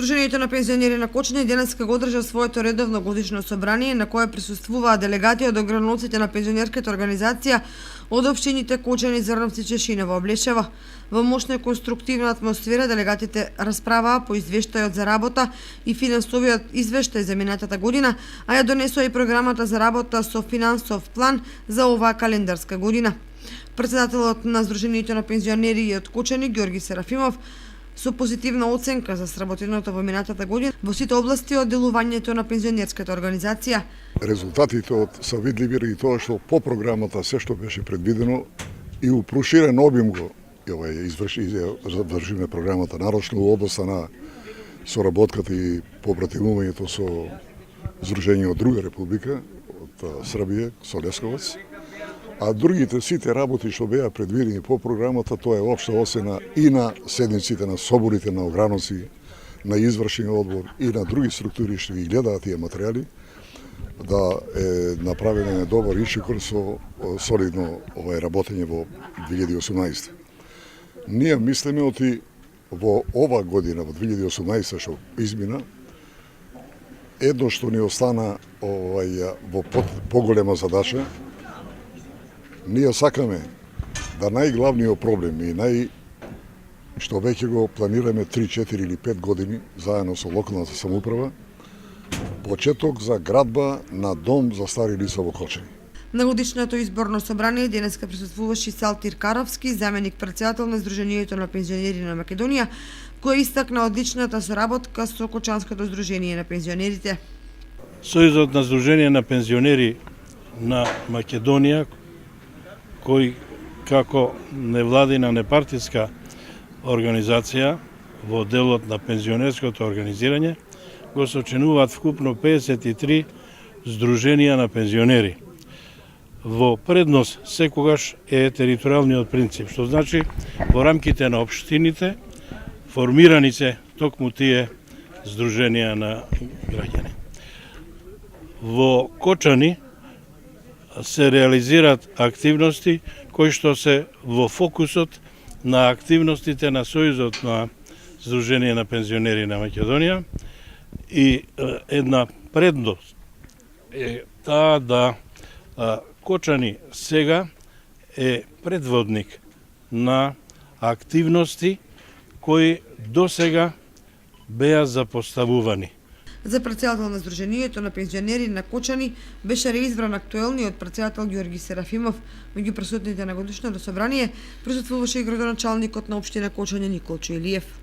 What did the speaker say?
Сдруженијето на пензионери на Кочани денеска го одржа своето редовно годишно собрание на кое присуствуваа делегати од ограноците на пензионерската организација од општините Кочани, Зрновци, Чешиново, Облешево. Во мощна и конструктивна атмосфера делегатите расправаа по извештајот за работа и финансовиот извештај за минатата година, а ја донесоа и програмата за работа со финансов план за оваа календарска година. Председателот на Сдруженијето на пензионери од Кочани, Ѓорги Серафимов, со позитивна оценка за сработеното во минатата година во сите области од делувањето на пензионерската организација. Резултатите се видливи и тоа што по програмата се што беше предвидено и у проширен обим го завршиме програмата, нарочно во областа на соработката и побратимувањето со Сдружение од друга република, од Србија, со Лесковац. А другите сите работи што беа предвидени по програмата, тоа е општа осена и на седниците на соборите на ограноци, на извршен одбор и на други структури што ги гледаат тие материјали, да е направено добар ишикор со солидно работење во 2018. Ние мислиме оти во ова година, во 2018 што измина, едно што ни остана во поголема задача. Ние сакаме да најглавниот проблем и што веќе го планираме 3, 4 или 5 години заедно со локалната самоуправа, почеток за градба на дом за стари лица во Кочани. На годишното изборно собрание денеска присуствуваше Салтир Каровски, заменик председател на Сдруженијето на пензионери на Македонија, кој истакна одличната соработка со Кочанското сдружение на пензионерите. Сојузот на Сдружение на пензионери на Македонија, кој како невладина непартиска организација во делот на пензионерското организирање го сочинуваат вкупно 53 сдруженија на пензионери. Во предност секогаш е територијалниот принцип, што значи во рамките на општините формирани се токму тие сдруженија на граѓани. Во Кочани се реализираат активности кои што се во фокусот на активностите на Сојузот на Сдружение на пензионери на Македонија и една предност е таа да Кочани сега е предводник на активности кои досега беа запоставувани. За председател на Сдруженијето на пензионери на Кочани беше реизбран актуелниот председател Ѓорги Серафимов. Меѓу присутните на годишното собрание присуствуваше и градоначалникот на општина Кочани Николчо Илиев.